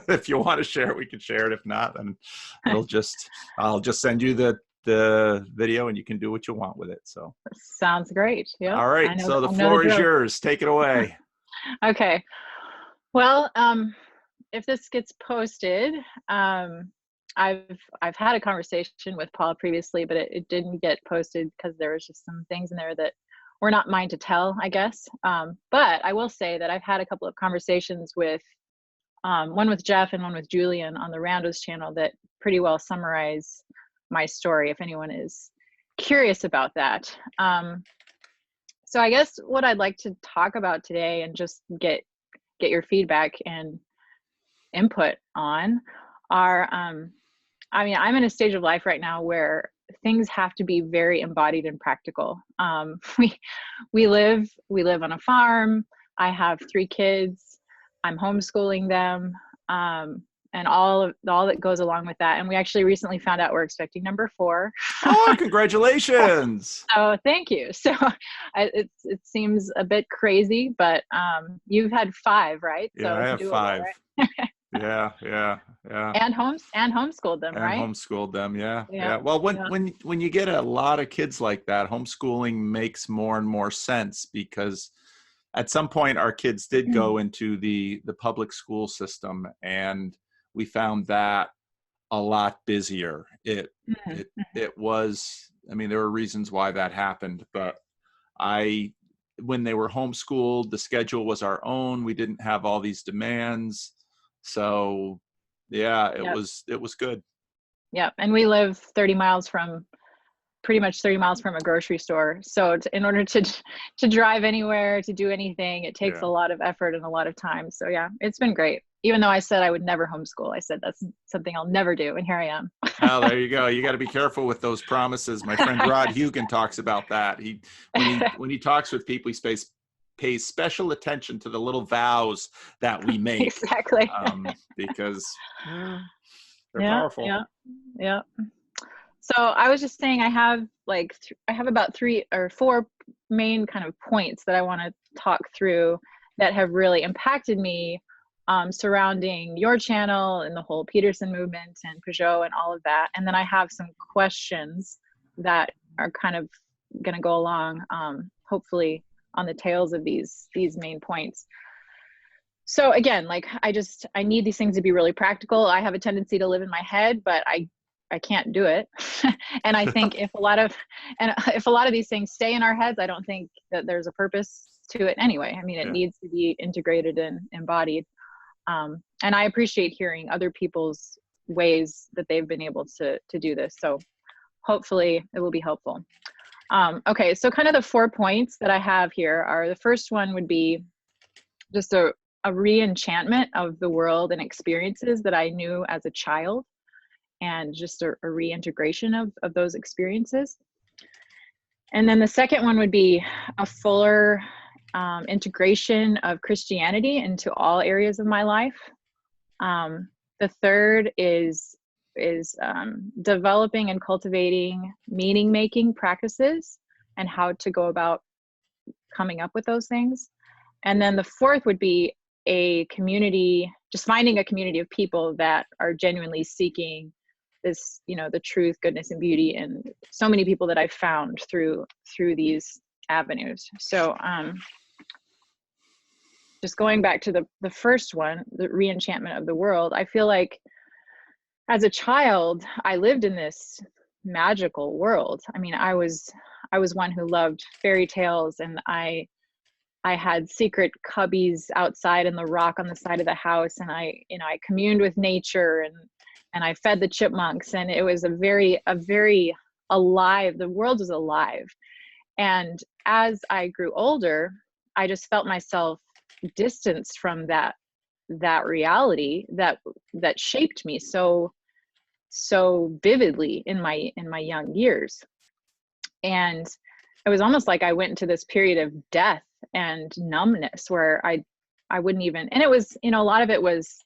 if you want to share it, we can share it. If not, then I'll just send you the video and you can do what you want with it. So sounds great. Yeah. All right. So the floor is yours. Take it away. Okay. Well, if this gets posted, I've had a conversation with Paul previously, but it didn't get posted because there was just some things in there that were not mine to tell, I guess. But I will say that I've had a couple of conversations with one with Jeff and one with Julian on the Randos channel that pretty well summarize my story, if anyone is curious about that. So I guess what I'd like to talk about today and just get your feedback and input on are, I mean, I'm in a stage of life right now where things have to be very embodied and practical. We live on a farm. I have 3 kids. I'm homeschooling them, and all that goes along with that. And we actually recently found out we're expecting number 4. Oh, congratulations! So thank you. So it seems a bit crazy, but you've had 5, right? Yeah, so I have 5. Right? Yeah. And homeschooled them, right? And homeschooled them, yeah. Well, when you get a lot of kids like that, homeschooling makes more and more sense, because at some point our kids did go into the public school system, and we found that a lot busier. It was, I mean, there were reasons why that happened, but when they were homeschooled, the schedule was our own. We didn't have all these demands. So yeah, it was good. Yeah. And we live pretty much 30 miles from a grocery store. So in order to drive anywhere, to do anything, it takes a lot of effort and a lot of time. So yeah, it's been great. Even though I said I would never homeschool, I said that's something I'll never do. And here I am. Oh, there you go. You got to be careful with those promises. My friend Rod Hugan talks about that. When he talks with people, he pays special attention to the little vows that we make. Exactly. Because they're powerful. Yeah. So I was just saying I have about 3 or 4 main kind of points that I want to talk through that have really impacted me surrounding your channel and the whole Peterson movement and Peugeot and all of that. And then I have some questions that are kind of going to go along, hopefully on the tails of these main points. So again, I need these things to be really practical. I have a tendency to live in my head, but I can't do it. And I think if a lot of these things stay in our heads, I don't think that there's a purpose to it anyway. I mean, it needs to be integrated and embodied. And I appreciate hearing other people's ways that they've been able to do this. So hopefully it will be helpful. Okay, so kind of the 4 points that I have here are, the first one would be just a re-enchantment of the world and experiences that I knew as a child, and just a reintegration of those experiences. And then the second one would be a fuller integration of Christianity into all areas of my life. The third is developing and cultivating meaning-making practices and how to go about coming up with those things. And then the fourth would be a community, just finding a community of people that are genuinely seeking this, the truth, goodness, and beauty, and so many people that I've found through these avenues. So just going back to the first one, the re-enchantment of the world, I feel like as a child, I lived in this magical world. I mean, I was one who loved fairy tales, and I had secret cubbies outside in the rock on the side of the house, and I communed with nature, and I fed the chipmunks, and it was a very alive, the world was alive. And as I grew older, I just felt myself distanced from that reality that shaped me so vividly in my young years. And it was almost like I went into this period of death and numbness where I wouldn't even, and it was, a lot of it was,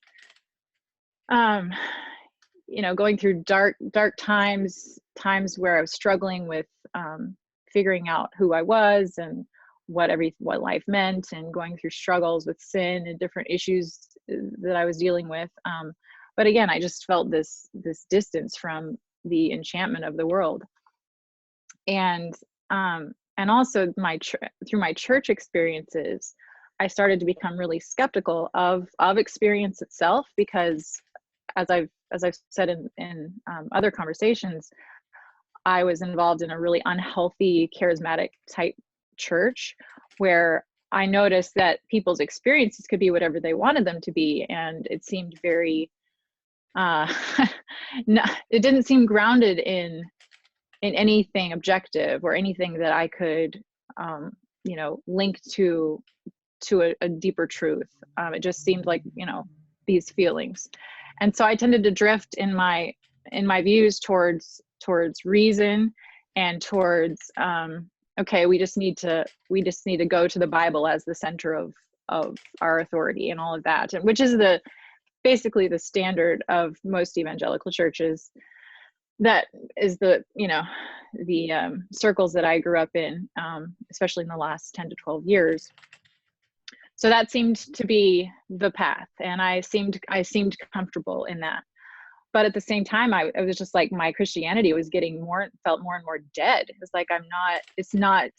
going through dark times where I was struggling with figuring out who I was and what life meant, and going through struggles with sin and different issues that I was dealing with. But again, I just felt this distance from the enchantment of the world. And also through my church experiences, I started to become really skeptical of experience itself, because as I've said in other conversations, I was involved in a really unhealthy, charismatic type church, where I noticed that people's experiences could be whatever they wanted them to be, and it seemed very it didn't seem grounded in anything objective or anything that I could link to a deeper truth. It just seemed like, these feelings. And so I tended to drift in my views towards reason, and towards okay, we just need to go to the Bible as the center of our authority and all of that, and which is basically the standard of most evangelical churches. That is the circles that I grew up in, especially in the last 10 to 12 years. So that seemed to be the path, and I seemed comfortable in that. But at the same time, I was just like, my Christianity was felt more and more dead. It's like it's not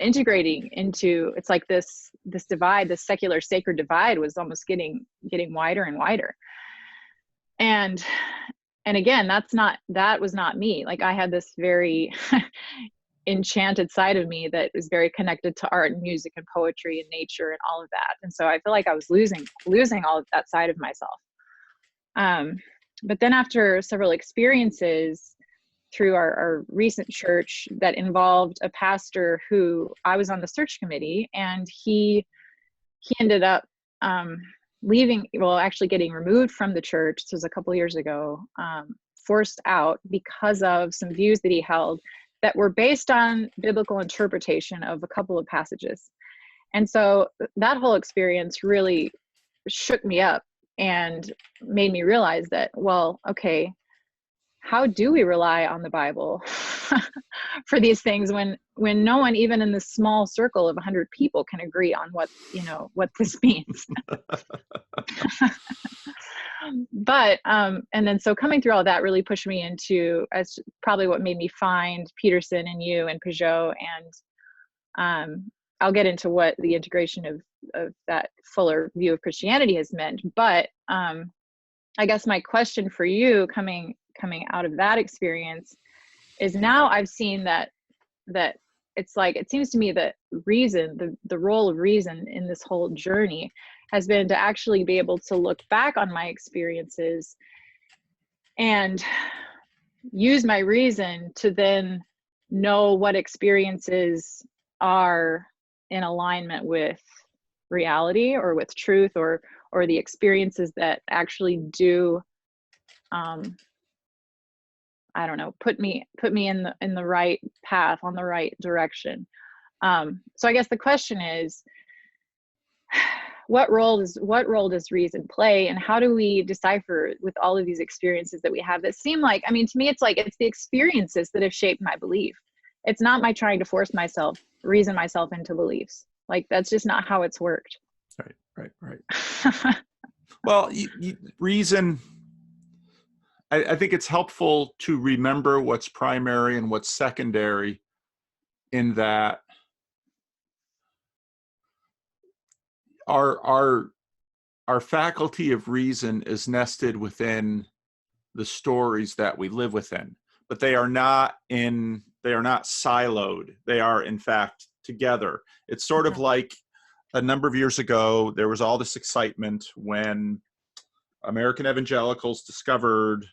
integrating into, it's like this divide, this secular sacred divide was almost getting wider and wider. And again, that was not me. Like, I had this very enchanted side of me that was very connected to art and music and poetry and nature and all of that. And so I feel like I was losing all of that side of myself. But then after several experiences through our recent church that involved a pastor who I was on the search committee, and he ended up actually getting removed from the church. This was a couple years ago, forced out because of some views that he held that were based on biblical interpretation of a couple of passages. And so that whole experience really shook me up and made me realize that, well, okay, how do we rely on the Bible for these things when no one, even in this small circle of 100 people, can agree on what this means? But and then so coming through all that really pushed me into, as probably what made me find Peterson and you and Peugeot, and I'll get into what the integration of that fuller view of Christianity has meant. But I guess my question for you coming out of that experience is, now I've seen that it's like, it seems to me that reason, the role of reason in this whole journey has been to actually be able to look back on my experiences and use my reason to then know what experiences are in alignment with reality or with truth, or the experiences that actually do I don't know, put me in the right path, on the right direction. So I guess the question is, what role does reason play, and how do we decipher with all of these experiences that we have that seem like, I mean, to me, it's like, it's the experiences that have shaped my belief. It's not my trying to reason myself into beliefs. Like, that's just not how it's worked. Right. Well, reason, I think it's helpful to remember what's primary and what's secondary, in that our faculty of reason is nested within the stories that we live within, but they are not siloed. They are, in fact, together. It's sort of like a number of years ago, there was all this excitement when American evangelicals discovered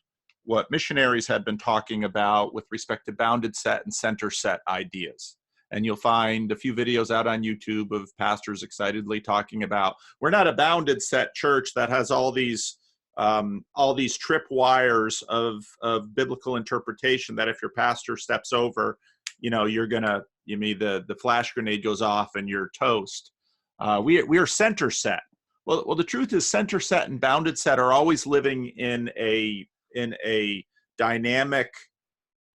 what missionaries had been talking about with respect to bounded set and center set ideas. And you'll find a few videos out on YouTube of pastors excitedly talking about, we're not a bounded set church that has all these tripwires of biblical interpretation that if your pastor steps over, the flash grenade goes off and you're toast. We are center set. Well, the truth is, center set and bounded set are always living in a dynamic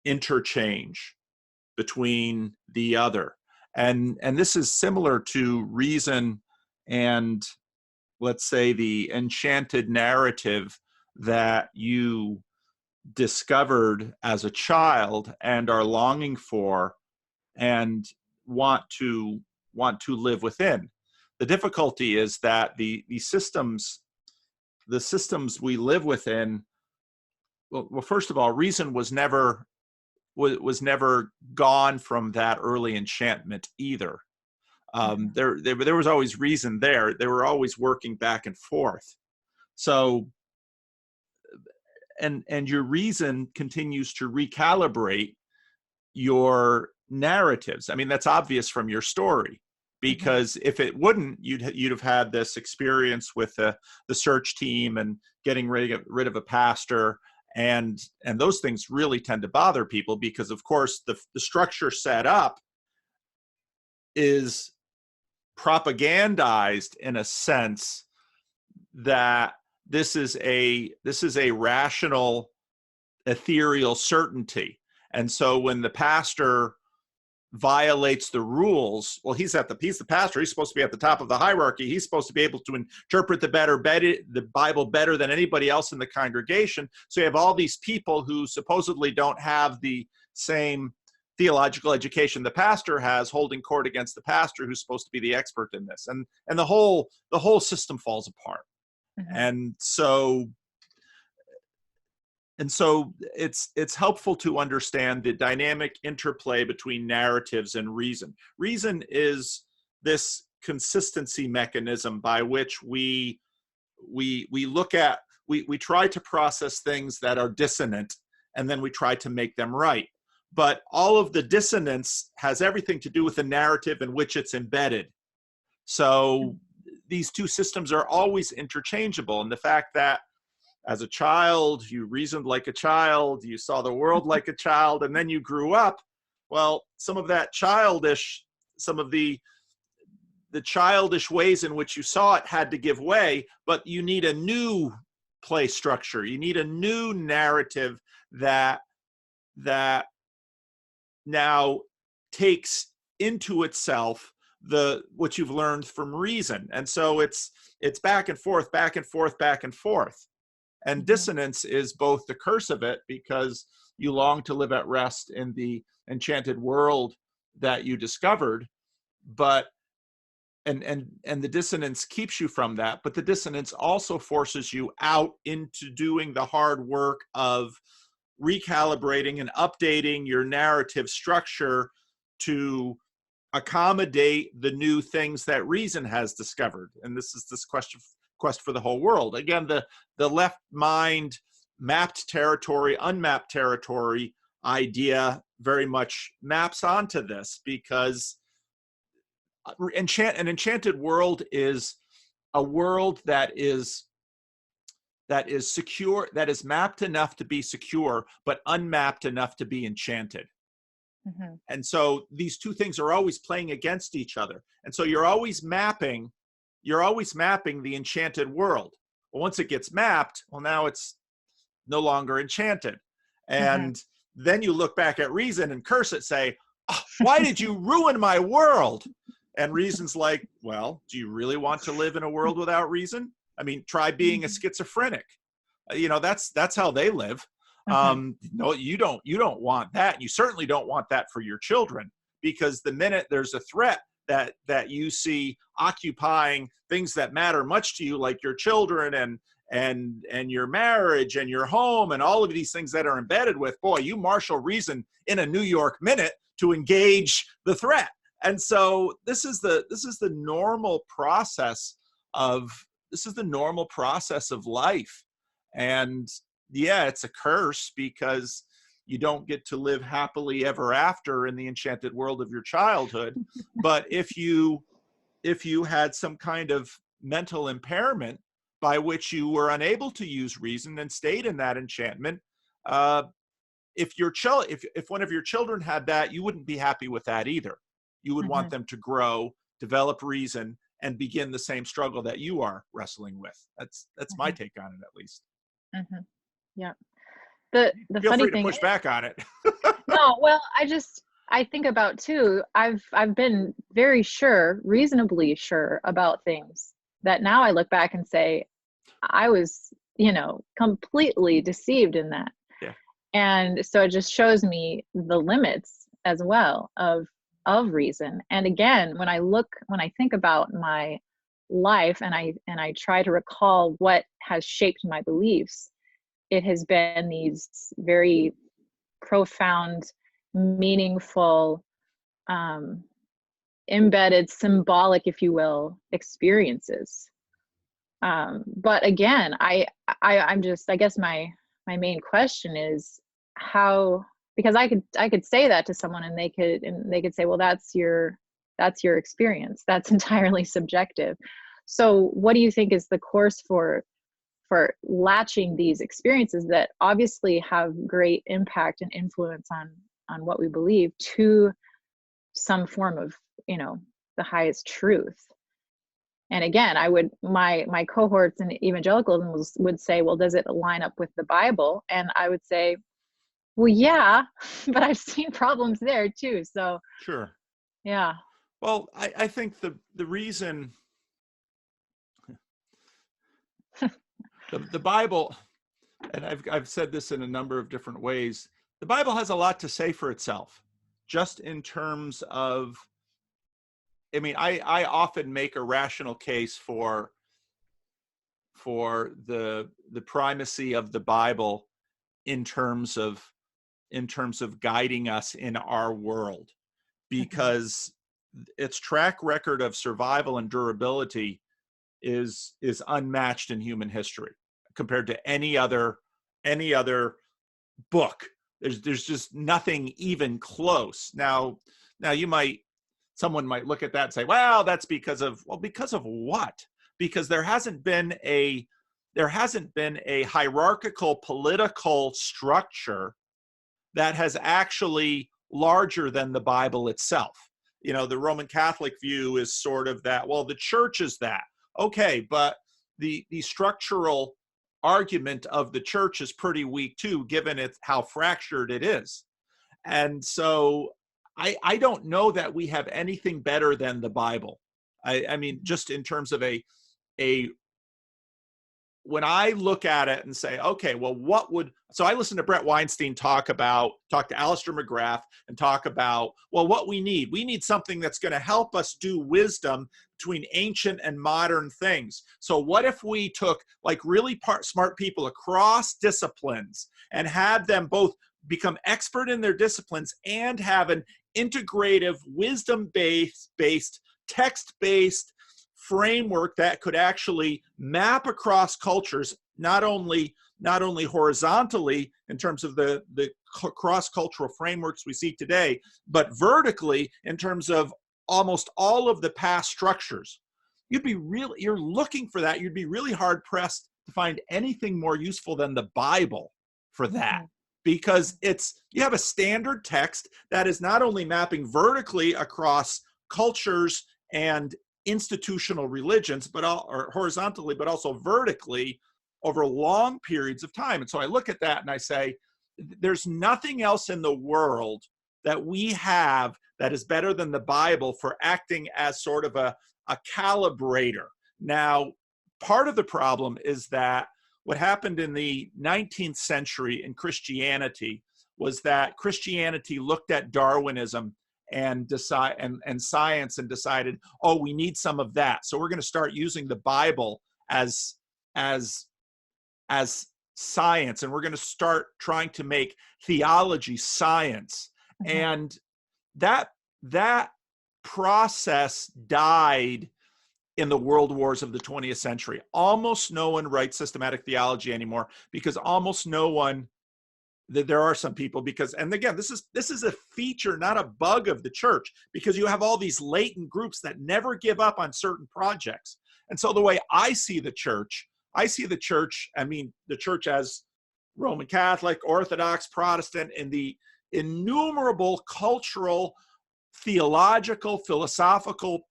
interchange between the other, and this is similar to reason and let's say, the enchanted narrative that you discovered as a child and are longing for and want to live within. The difficulty is that the systems we live within, well, first of all, reason was never gone from that early enchantment either. There was always reason there. They were always working back and forth. So, and your reason continues to recalibrate your narratives. I mean, that's obvious from your story, because if it wouldn't, you'd have had this experience with the search team and getting rid of a pastor, and those things really tend to bother people, because of course the structure set up is propagandized in a sense that this is a rational, ethereal certainty. And so when the pastor violates the rules, well, he's the pastor. He's supposed to be at the top of the hierarchy. He's supposed to be able to interpret the Bible better than anybody else in the congregation. So you have all these people who supposedly don't have the same theological education the pastor has, holding court against the pastor who's supposed to be the expert in this, and the whole system falls apart. And so it's helpful to understand the dynamic interplay between narratives and reason. Reason is this consistency mechanism by which we try to process things that are dissonant, and then we try to make them right. But all of the dissonance has everything to do with the narrative in which it's embedded. So these two systems are always interchangeable. And the fact that as a child, you reasoned like a child, you saw the world like a child, and then you grew up, well, some of the childish ways in which you saw it had to give way, but you need a new play structure. You need a new narrative that now takes into itself what you've learned from reason. And so it's back and forth, back and forth, back and forth. And dissonance is both the curse of it, because you long to live at rest in the enchanted world that you discovered, but and the dissonance keeps you from that, but the dissonance also forces you out into doing the hard work of recalibrating and updating your narrative structure to accommodate the new things that reason has discovered. And this is this quest for the whole world. Again, the left mind mapped territory, unmapped territory idea very much maps onto this, because an enchanted world is a world that is secure, that is mapped enough to be secure, but unmapped enough to be enchanted. And so these two things are always playing against each other. And so you're always mapping the enchanted world. Well, once it gets mapped, well, now it's no longer enchanted. And then you look back at reason and curse it, say, oh, why did you ruin my world? And reason's like, well, do you really want to live in a world without reason? I mean, try being a schizophrenic. That's how they live. No, you don't want that. You certainly don't want that for your children, because the minute there's a threat that you see occupying things that matter much to you, like your children and your marriage and your home and all of these things that are embedded with, boy, you marshal reason in a New York minute to engage the threat. And so this is the normal process of life. And yeah, it's a curse, because you don't get to live happily ever after in the enchanted world of your childhood. But if you had some kind of mental impairment by which you were unable to use reason and stayed in that enchantment, if one of your children had that, you wouldn't be happy with that either. You would want them to grow, develop reason, and begin the same struggle that you are wrestling with. That's my take on it, at least. Yeah. The Feel funny free to thing push back on it. No, well, I think about too, I've been very sure, reasonably sure about things that now I look back and say, I was, completely deceived in that. Yeah. And so it just shows me the limits as well of reason. And again, when I think about my life and I try to recall what has shaped my beliefs, it has been these very profound, meaningful, embedded, symbolic, if you will, experiences. But again, I'm just, I guess my main question is how, because I could say that to someone and they could say, well, that's your experience. That's entirely subjective. So what do you think is the course for latching these experiences that obviously have great impact and influence on what we believe to some form of, the highest truth? And again, my cohorts in evangelicalism would say, well, does it line up with the Bible? And I would say, well, yeah, but I've seen problems there too. So sure. Yeah. Well, I think the reason the Bible, and I've said this in a number of different ways, the Bible has a lot to say for itself, just in terms of, I often make a rational case for the primacy of the Bible in terms of guiding us in our world, because its track record of survival and durability is unmatched in human history compared to any other book. There's just nothing even close. Now someone might look at that and say, well, that's because of what? Because there hasn't been a hierarchical political structure that has actually larger than the Bible itself. The Roman Catholic view is sort of that, well, the church is that. Okay, but the structural argument of the church is pretty weak too, given how fractured it is. And so I don't know that we have anything better than the Bible. I mean, just in terms of when I look at it and say, okay, well, so I listen to Brett Weinstein talk to Alistair McGrath and talk about, well, what we need something that's going to help us do wisdom between ancient and modern things. So what if we took like really smart people across disciplines and had them both become expert in their disciplines and have an integrative, wisdom-based, text-based framework that could actually map across cultures, not only horizontally in terms of the cross-cultural frameworks we see today, but vertically in terms of almost all of the past structures. You're looking for that. You'd be really hard pressed to find anything more useful than the Bible for that. Because you have a standard text that is not only mapping vertically across cultures and institutional religions, or horizontally, but also vertically over long periods of time. And so I look at that and I say, there's nothing else in the world that we have that is better than the Bible for acting as sort of a calibrator. Now, part of the problem is that what happened in the 19th century in Christianity was that Christianity looked at Darwinism and science and decided, oh, we need some of that. So we're going to start using the Bible as science, and we're going to start trying to make theology science. And that process died in the world wars of the 20th century. Almost no one writes systematic theology anymore because almost no one, there are some people, and again, this is a feature, not a bug of the church, because you have all these latent groups that never give up on certain projects. And so the way I see the church, the church as Roman Catholic, Orthodox, Protestant, and the innumerable cultural, theological, philosophical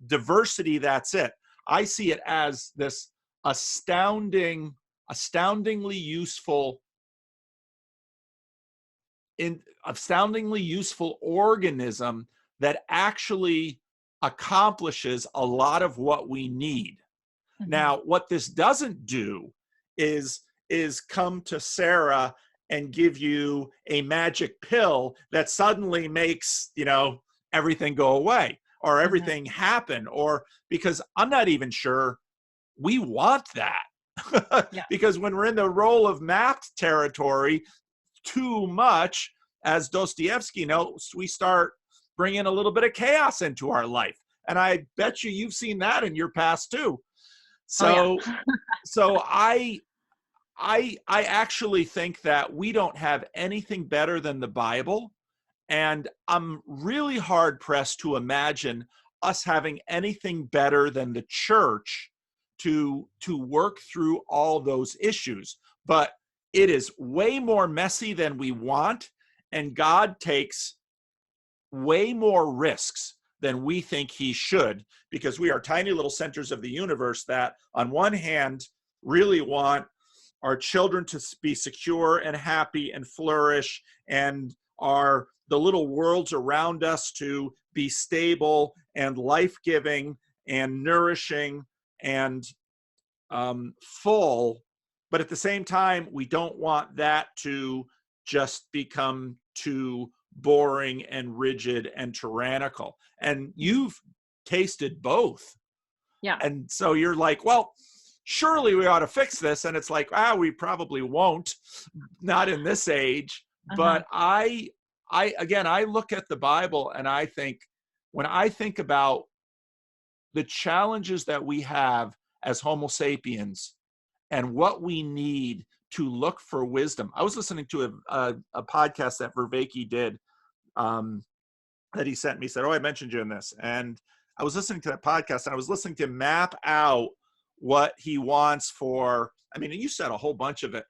diversity that's it. I see it as this astoundingly useful organism that actually accomplishes a lot of what we need. Now, what this doesn't do is come to Sarah and give you a magic pill that suddenly makes, everything go away or everything happen, or because I'm not even sure we want that. Because when we're in the role of mapped territory too much, as Dostoevsky notes, we start bringing a little bit of chaos into our life. And I bet you've seen that in your past too. So, so I actually think that we don't have anything better than the Bible. And I'm really hard pressed to imagine us having anything better than the church to work through all those issues. But it is way more messy than we want. And God takes way more risks than we think he should, because we are tiny little centers of the universe that on one hand really want our children to be secure and happy and flourish, and the little worlds around us to be stable and life-giving and nourishing and full. But at the same time, we don't want that to just become too boring and rigid and tyrannical. And you've tasted both. Yeah. And so you're like, well, surely we ought to fix this. And it's like, we probably won't, not in this age. But I look at the Bible and I think, when I think about the challenges that we have as Homo sapiens and what we need to look for wisdom. I was listening to a podcast that Vervaeke did that he sent me. He said, I mentioned you in this. And I was listening to that podcast and I was listening to him map out what he wants for, and you said a whole bunch of it.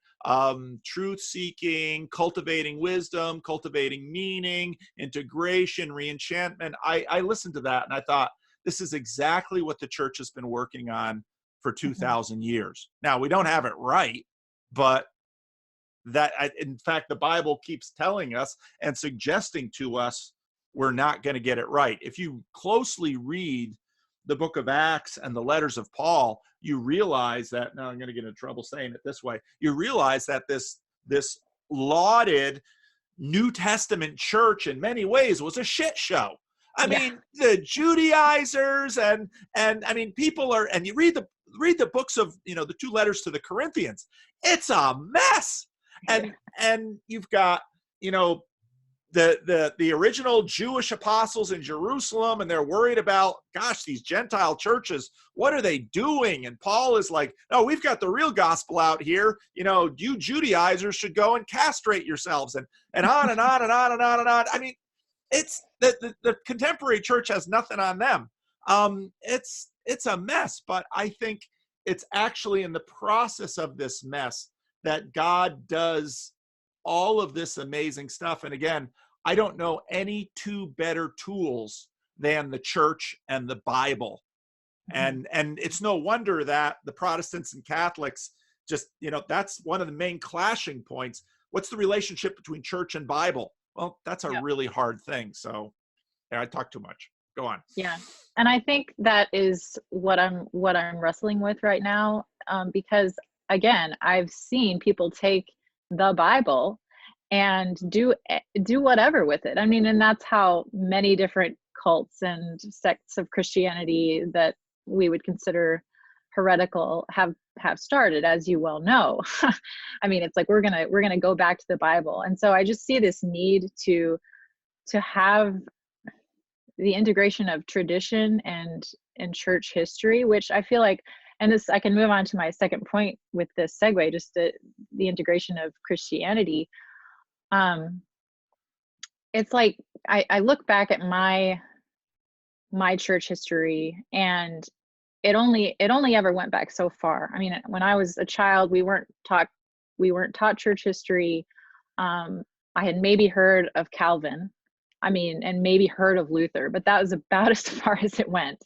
Truth seeking, cultivating wisdom, cultivating meaning, integration, re-enchantment. I listened to that and I thought, this is exactly what the church has been working on for 2,000 years. Now, we don't have it right, but in fact, the Bible keeps telling us and suggesting to us we're not going to get it right. If you closely read the book of Acts and the letters of Paul, you realize that, now I'm going to get into trouble saying it this way, you realize that this lauded New Testament church in many ways was a shit show. The Judaizers and people are, and you read the books of, the two letters to the Corinthians, it's a mess. And you've got, the original Jewish apostles in Jerusalem, and they're worried about, gosh, these Gentile churches, what are they doing? And Paul is like, no, we've got the real gospel out here. You Judaizers should go and castrate yourselves, and on and on and on and on and on. It's the contemporary church has nothing on them. It's a mess, but I think it's actually in the process of this mess that God does all of this amazing stuff. And again, I don't know any two better tools than the church and the Bible. And it's no wonder that the Protestants and Catholics just, that's one of the main clashing points. What's the relationship between church and Bible? Well, that's a really hard thing. So I talk too much. Go on. Yeah. And I think that is what I'm wrestling with right now. Because again, I've seen people take the Bible and do whatever with it. And that's how many different cults and sects of Christianity that we would consider heretical have started, as you well know. It's like we're gonna go back to the Bible. And so I just see this need to have the integration of tradition and church history, which I feel like, and this, I can move on to my second point with this segue, just the integration of Christianity. It's like I look back at my church history, and it only ever went back so far. When I was a child, we weren't taught church history. I had maybe heard of Calvin, and maybe heard of Luther, but that was about as far as it went.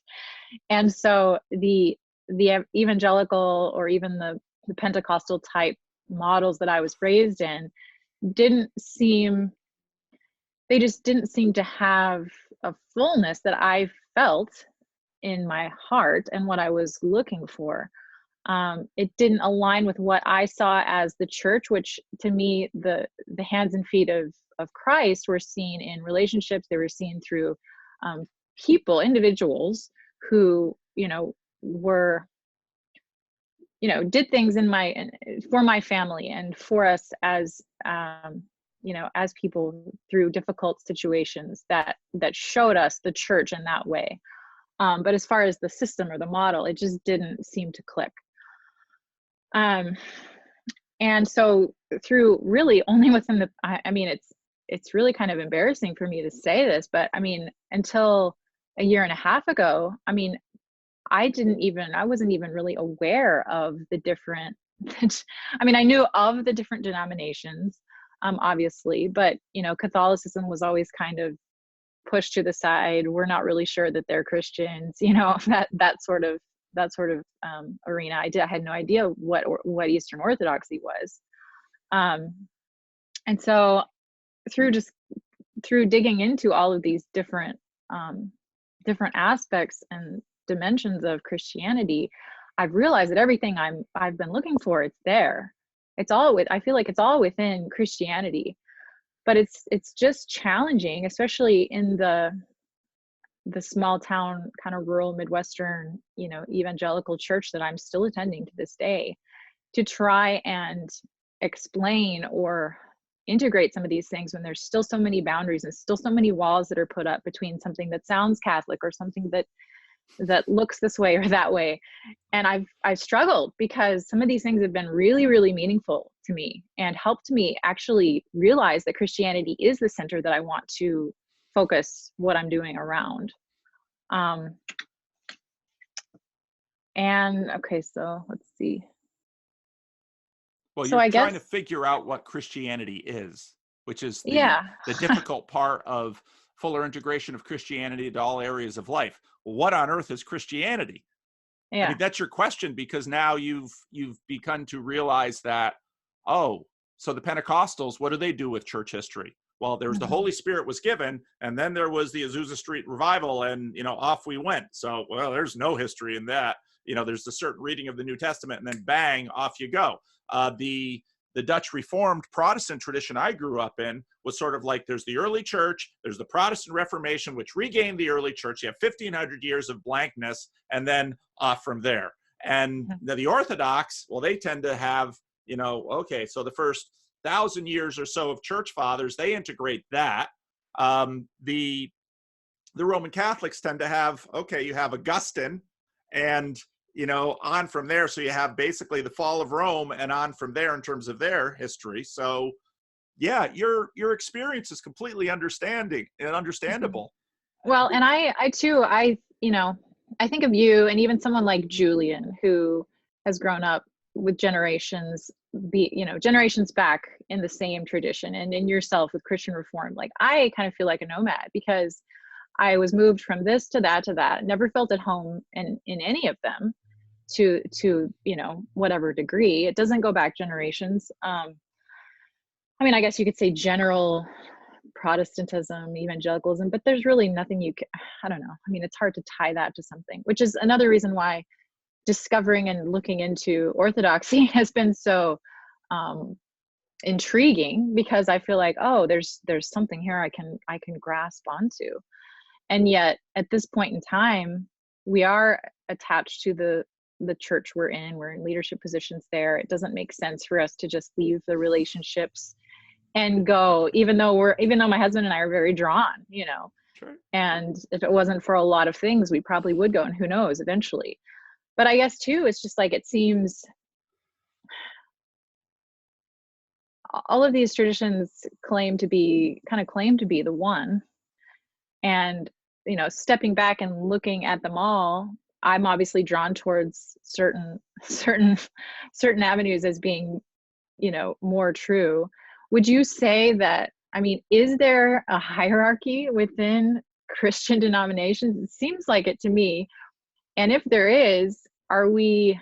And so the evangelical, or even the Pentecostal type models that I was raised in didn't seem to have a fullness that I felt in my heart and what I was looking for. It didn't align with what I saw as the church, which to me, the hands and feet of Christ were seen in relationships. They were seen through people, individuals who, were, did things for my family and for us as, as people through difficult situations that showed us the church in that way. But as far as the system or the model, it just didn't seem to click. And so through really only within it's really kind of embarrassing for me to say this, but until a year and a half ago, I wasn't even really aware of the different, I knew of the different denominations, obviously, but, Catholicism was always kind of pushed to the side. We're not really sure that they're Christians, that sort of arena. I had no idea what Eastern Orthodoxy was. And so through digging into all of these different aspects and dimensions of Christianity, I've realized that everything I've been looking for, it's there. I feel like it's all within Christianity, but it's just challenging, especially in the small town kind of rural Midwestern, evangelical church that I'm still attending to this day, to try and explain or integrate some of these things when there's still so many boundaries and still so many walls that are put up between something that sounds Catholic or something that looks this way or that way. And I've struggled because some of these things have been really, really meaningful to me and helped me actually realize that Christianity is the center that I want to focus what I'm doing around. And okay, so let's see. Well, you're trying to figure out what Christianity is, which is the difficult part of fuller integration of Christianity into all areas of life. Well, what on earth is Christianity? Yeah. That's your question, because now you've begun to realize that, so the Pentecostals, what do they do with church history? Well, there was the Holy Spirit was given, and then there was the Azusa Street revival, and off we went. So, well, there's no history in that. There's a certain reading of the New Testament, and then bang, off you go. The Dutch Reformed Protestant tradition I grew up in was sort of like, there's the early church, there's the Protestant Reformation, which regained the early church. You have 1,500 years of blankness, and then off from there. And the Orthodox, well, they tend to have, so the first 1,000 years or so of church fathers, they integrate that. The Roman Catholics tend to have, you have Augustine and, on from there. So you have basically the fall of Rome and on from there in terms of their history. So yeah, your experience is completely understandable. Well, and I too, I think of you and even someone like Julian, who has grown up with generations back in the same tradition, and in yourself with Christian Reform. Like, I kind of feel like a nomad because I was moved from this to that, never felt at home in any of them to whatever degree. It doesn't go back generations. I guess you could say general Protestantism, evangelicalism, but there's really nothing I don't know. It's hard to tie that to something, which is another reason why discovering and looking into Orthodoxy has been so intriguing, because I feel like, there's something here I can grasp onto. And yet at this point in time, we are attached to the church we're in leadership positions there. It doesn't make sense for us to just leave the relationships and go, even though my husband and I are very drawn, Sure. And if it wasn't for a lot of things, we probably would go, and who knows, eventually. But I guess too, it's just like, it seems all of these traditions claim to be the one. And, stepping back and looking at them all, I'm obviously drawn towards certain avenues as being, more true. Would you say that, is there a hierarchy within Christian denominations? It seems like it to me. And if there is, are we,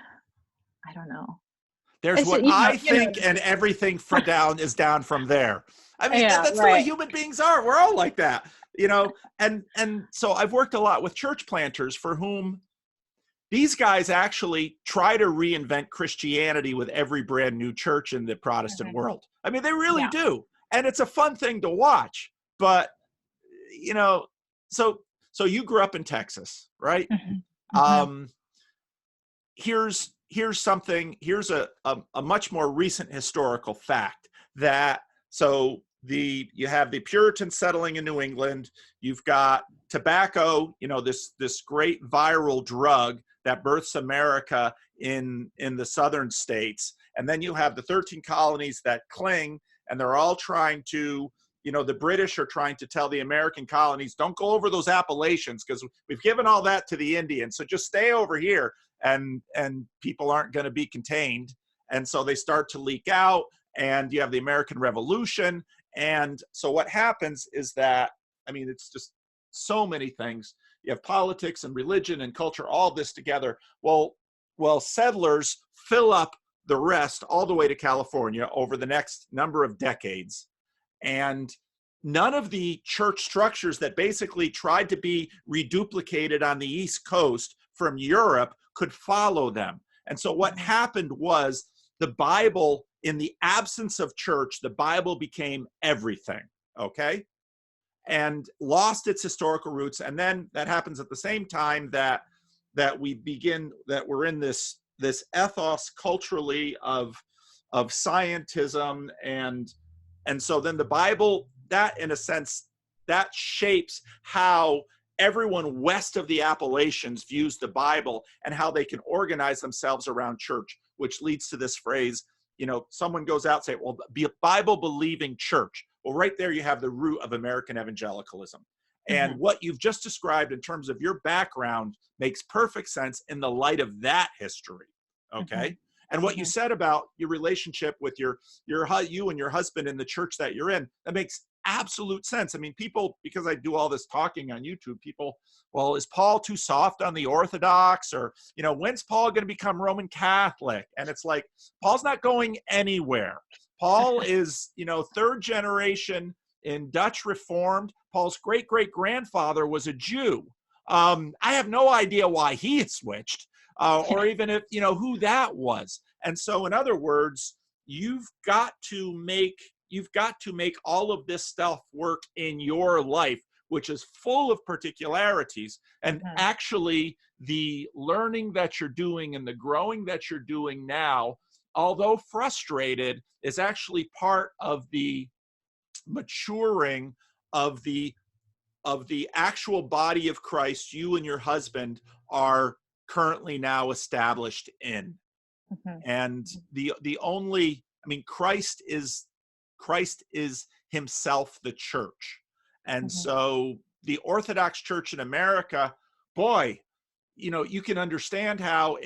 I don't know. There's what I think, and everything down is down from there. That's the way human beings are. We're all like that. and so I've worked a lot with church planters for whom these guys actually try to reinvent Christianity with every brand new church in the Protestant world. I mean, they really do. And it's a fun thing to watch. But, so you grew up in Texas, right? Here's a much more recent historical fact that, you have the Puritans settling in New England. You've got tobacco, this great viral drug that births America in the southern states. And then you have the 13 colonies that cling, and they're all trying to, the British are trying to tell the American colonies, don't go over those Appalachians because we've given all that to the Indians. So just stay over here, and people aren't going to be contained. And so they start to leak out, and you have the American Revolution. And so what happens is that, it's just so many things. You have politics and religion and culture, all this together. Well, settlers fill up the rest all the way to California over the next number of decades. And none of the church structures that basically tried to be reduplicated on the East Coast from Europe could follow them. And so what happened was the Bible, in the absence of church, the Bible became everything, okay? And lost its historical roots. And then that happens at the same time that we're in this ethos culturally of scientism. And so then the Bible, that in a sense, that shapes how everyone west of the Appalachians views the Bible and how they can organize themselves around church, which leads to this phrase, someone goes out and say, well, be a Bible-believing church. Well, right there you have the root of American evangelicalism. And what you've just described in terms of your background makes perfect sense in the light of that history, okay? And what you said about your relationship with you and your husband in the church that you're in, that makes absolute sense. People, because I do all this talking on YouTube, well, is Paul too soft on the Orthodox? Or, when's Paul going to become Roman Catholic? And it's like, Paul's not going anywhere. Paul is, third generation in Dutch Reformed. Paul's great-great-grandfather was a Jew. I have no idea why he switched, or even if, who that was. And so, in other words, you've got to make all of this stuff work in your life, which is full of particularities. And actually, the learning that you're doing and the growing that you're doing now, although frustrated, is actually part of the maturing of the actual body of Christ you and your husband are currently now established in. And Christ is himself the church. And so the Orthodox Church in America, boy, you can understand how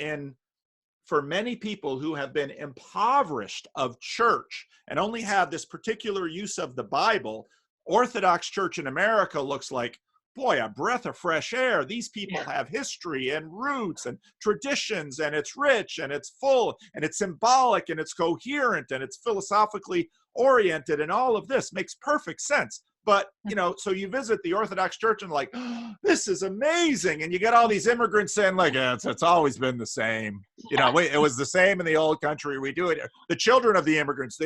for many people who have been impoverished of church and only have this particular use of the Bible, Orthodox Church in America looks like, boy, a breath of fresh air. These people have history and roots and traditions, and it's rich and it's full and it's symbolic and it's coherent and it's philosophically oriented, and all of this makes perfect sense. But, so you visit the Orthodox Church and like, oh, this is amazing. And you get all these immigrants saying like, it's always been the same. It was the same in the old country. We do it. The children of the immigrants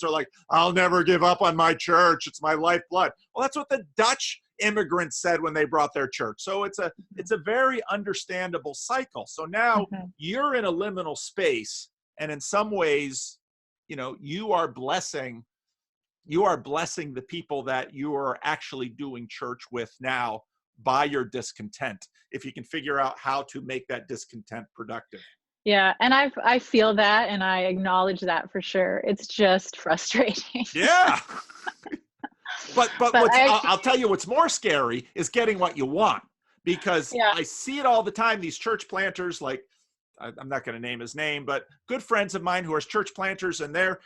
are like, I'll never give up on my church. It's my lifeblood. Well, that's what the Dutch immigrants said when they brought their church. So it's a very understandable cycle. So now you're in a liminal space. And in some ways, you are blessing the people that you are actually doing church with now by your discontent, if you can figure out how to make that discontent productive. Yeah, and I feel that, and I acknowledge that for sure. It's just frustrating. Yeah. but I'll tell you what's more scary is getting what you want, because I see it all the time. These church planters, like, I'm not going to name his name, but good friends of mine who are church planters, and they're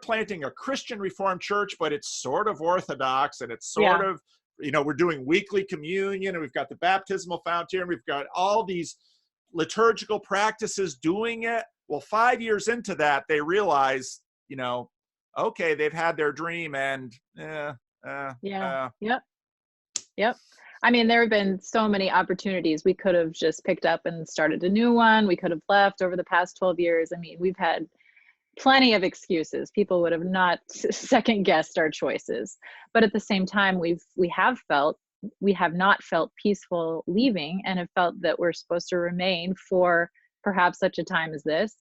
planting a Christian Reformed church, but it's sort of Orthodox, and it's sort of, we're doing weekly communion, and we've got the baptismal fount here, and we've got all these liturgical practices doing it. Well, 5 years into that, they realize, okay, they've had their dream, and Yep. I mean, there have been so many opportunities. We could have just picked up and started a new one. We could have left over the past 12 years. I mean, we've had plenty of excuses. People would have not second guessed our choices. But at the same time, we have not felt peaceful leaving, and have felt that we're supposed to remain for perhaps such a time as this.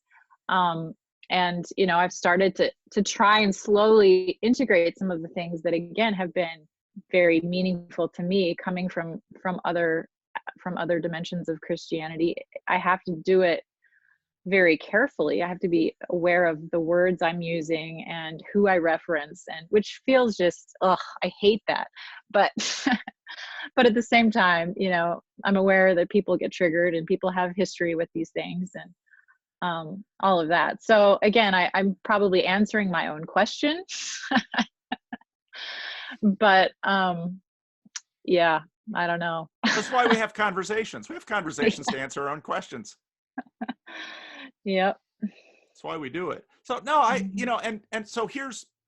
And, you know, I've started to try and slowly integrate some of the things that, again, have been very meaningful to me, coming from other dimensions of Christianity. I have to do it very carefully. I have to be aware of the words I'm using and who I reference, and which feels just, I hate that. But but at the same time, you know, I'm aware that people get triggered and people have history with these things, and all of that. So again, I'm probably answering my own question. But yeah, I don't know. That's why we have conversations. We have conversations to answer our own questions. Yep. That's why we do it. So no, you know, and so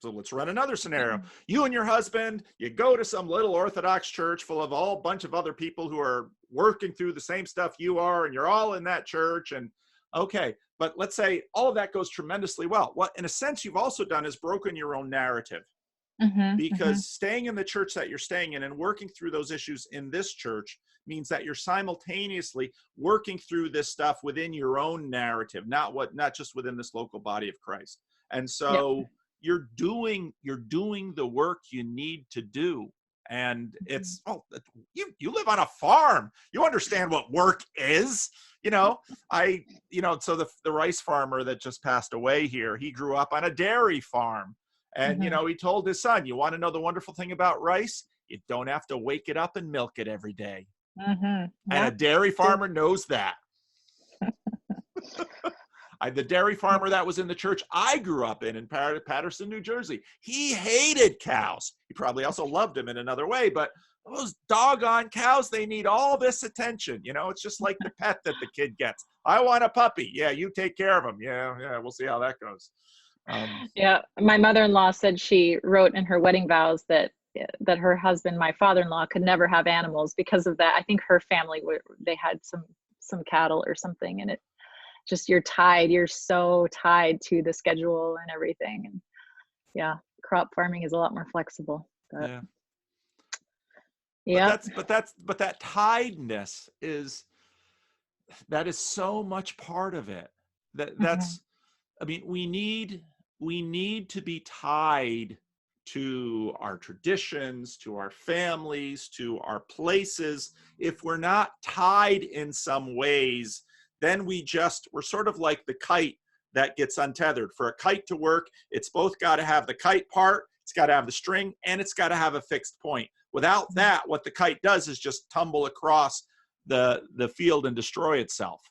let's run another scenario. You and your husband, you go to some little Orthodox church full of all bunch of other people who are working through the same stuff you are, and you're all in that church. And okay, but let's say all of that goes tremendously well. What in a sense you've also done is broken your own narrative. Because staying in the church that you're staying in and working through those issues in this church means that you're simultaneously working through this stuff within your own narrative, not just within this local body of Christ. And so you're doing the work you need to do. And it's, you live on a farm. You understand what work is, you know. So the rice farmer that just passed away here, he grew up on a dairy farm. And, you know, he told his son, you want to know the wonderful thing about rice? You don't have to wake it up and milk it every day. And a dairy farmer knows that. The dairy farmer that was in the church I grew up in Paterson, New Jersey, he hated cows. He probably also loved them in another way, but those doggone cows, they need all this attention. You know, it's just like the pet that the kid gets. I want a puppy. Yeah, you take care of him. Yeah, we'll see how that goes. Yeah, my mother-in-law said she wrote in her wedding vows that her husband, my father-in-law, could never have animals because of that. I think her family they had some cattle or something, and it just, you're so tied to the schedule and everything. And yeah, crop farming is a lot more flexible. But, yeah. But that tiedness is so much part of it. That's I mean, we need to be tied to our traditions, to our families, to our places. If we're not tied in some ways, then we're sort of like the kite that gets untethered. For a kite to work, it's both got to have the kite part, it's got to have the string, and it's got to have a fixed point. Without that, what the kite does is just tumble across the field and destroy itself.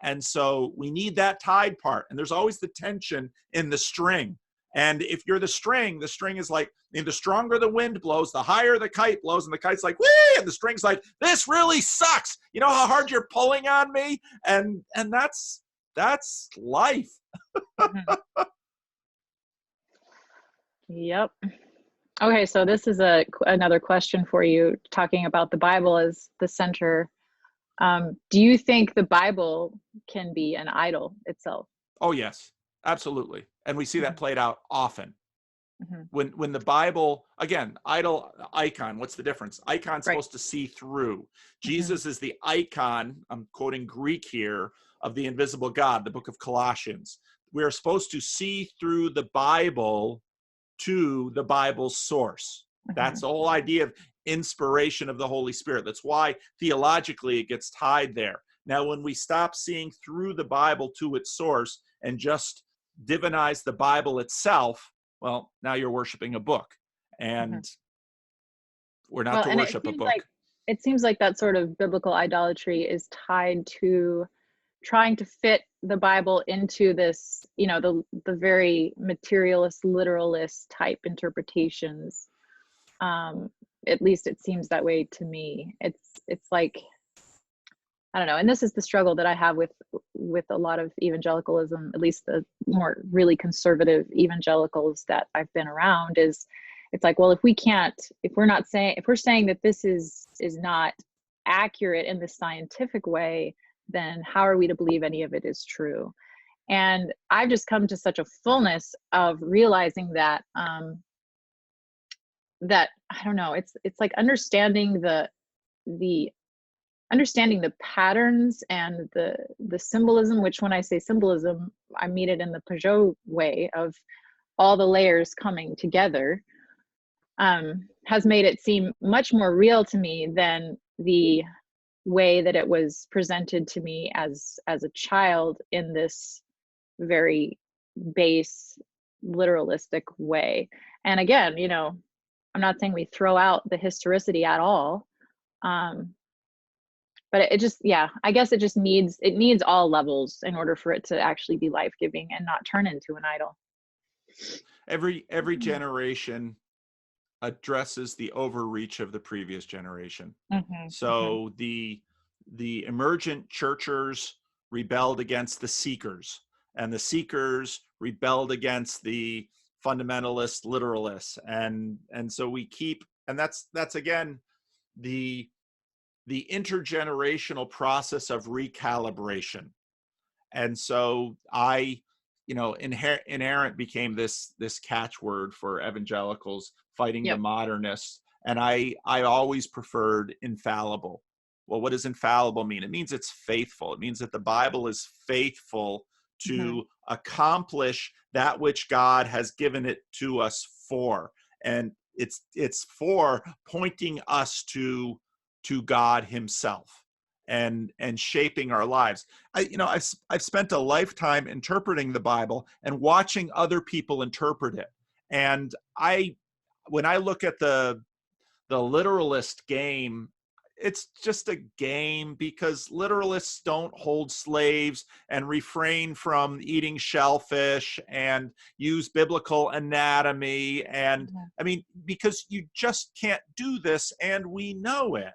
And so we need that tied part. And there's always the tension in the string. And if you're the string is like, the stronger the wind blows, the higher the kite blows, and the kite's like, whee! And the string's like, this really sucks. You know how hard you're pulling on me? And that's life. Yep. Okay, so this is another question for you, talking about the Bible as the center. Do you think the Bible can be an idol itself? Oh, yes, absolutely. And we see that played out often. When the Bible, again, idol, icon, what's the difference? Icon's supposed to see through. Jesus is the icon, I'm quoting Greek here, of the invisible God, the book of Colossians. We are supposed to see through the Bible to the Bible's source. That's the whole idea of inspiration of the Holy Spirit. That's why theologically it gets tied there. Now, when we stop seeing through the Bible to its source and just divinize the Bible itself, well, now you're worshiping a book, and we're not to worship a book. It seems like that sort of biblical idolatry is tied to trying to fit the Bible into this, you know, the very materialist, literalist type interpretations. At least it seems that way to me. It's like, I don't know. And this is the struggle that I have with a lot of evangelicalism, at least the more really conservative evangelicals that I've been around, is it's like, well, if we're saying that this is not accurate in the scientific way, then how are we to believe any of it is true? And I've just come to such a fullness of realizing that that I don't know, it's like understanding the understanding the patterns and the symbolism, which when I say symbolism, I mean it in the Peugeot way of all the layers coming together, has made it seem much more real to me than the way that it was presented to me as a child in this very base literalistic way. And again, you know, I'm not saying we throw out the historicity at all, but it just, yeah, I guess it just needs all levels in order for it to actually be life-giving and not turn into an idol. Every generation addresses the overreach of the previous generation. So the emergent churchers rebelled against the seekers, and the seekers rebelled against the fundamentalist literalists, and so we keep, and that's again the intergenerational process of recalibration. And so inerrant became this catchword for evangelicals fighting the modernists, and I always preferred infallible. Well, what does infallible mean? It means it's faithful. It means that the Bible is faithful to accomplish that which God has given it to us for, and it's for pointing us to God Himself and shaping our lives. I've spent a lifetime interpreting the Bible and watching other people interpret it. And when I look at the literalist game, it's just a game, because literalists don't hold slaves and refrain from eating shellfish and use biblical anatomy. And I mean, because you just can't do this, and we know it.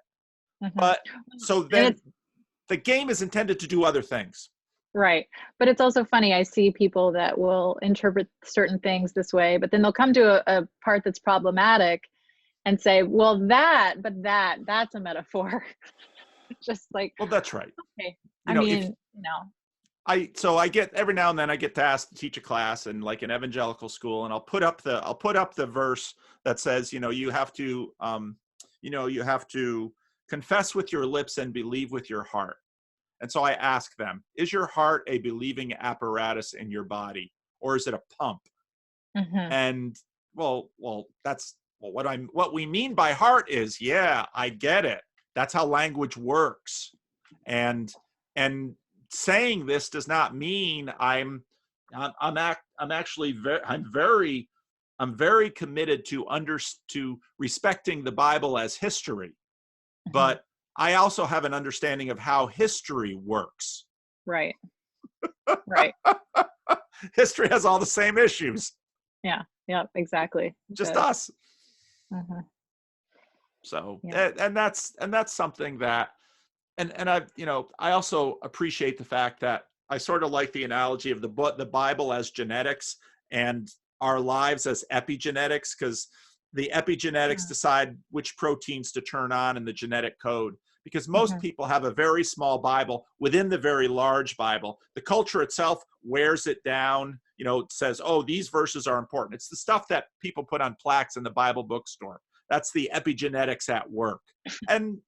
But so then the game is intended to do other things. Right. But it's also funny. I see people that will interpret certain things this way, but then they'll come to a part that's problematic and say, well, that's a metaphor. Just like, well, that's right. Okay. I get, every now and then I get asked to teach a class in like an evangelical school, and I'll put up the verse that says, you have to confess with your lips and believe with your heart. And so I ask them, is your heart a believing apparatus in your body, or is it a pump? And what we mean by heart is, yeah, I get it. That's how language works. And saying this does not mean I'm very committed to respecting the Bible as history. But I also have an understanding of how history works. Right. History has all the same issues. Yeah. Exactly. Just us. So, and that's something that, and I also appreciate the fact that I sort of like the analogy of the Bible as genetics and our lives as epigenetics, because the epigenetics decide which proteins to turn on in the genetic code. Because most people have a very small Bible within the very large Bible. The culture itself wears it down, it says, oh, these verses are important. It's the stuff that people put on plaques in the Bible bookstore. That's the epigenetics at work. And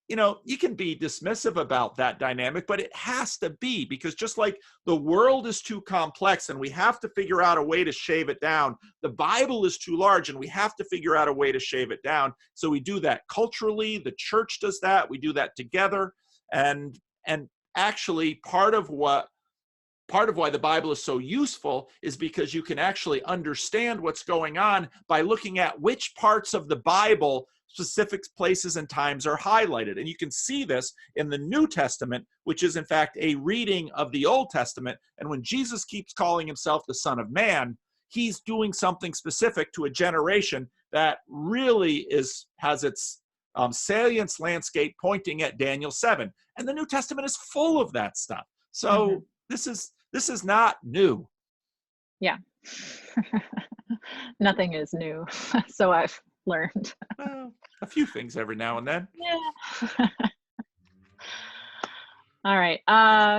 you can be dismissive about that dynamic, but it has to be, because just like the world is too complex and we have to figure out a way to shave it down, the Bible is too large and we have to figure out a way to shave it down. So we do that culturally. The church does that. We do that together. And actually part of why the Bible is so useful is because you can actually understand what's going on by looking at which parts of the Bible specific places and times are highlighted. And you can see this in the New Testament, which is in fact a reading of the Old Testament. And when Jesus keeps calling himself the Son of Man, he's doing something specific to a generation that really has its salience landscape pointing at Daniel 7. And the New Testament is full of that stuff. So this is not new. Yeah. Nothing is new. So I've learned. Well, a few things every now and then. Yeah. All right.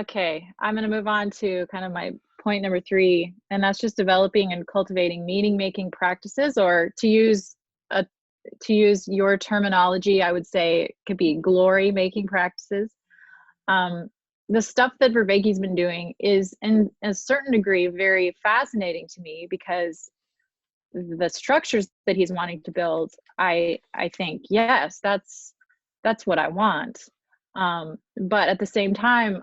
Okay. I'm going to move on to kind of my point number 3, and that's just developing and cultivating meaning-making practices, or to use your terminology, I would say it could be glory-making practices. The stuff that Vervaeke's been doing is, in a certain degree, very fascinating to me, because the structures that he's wanting to build, I think, yes, that's what I want. But at the same time,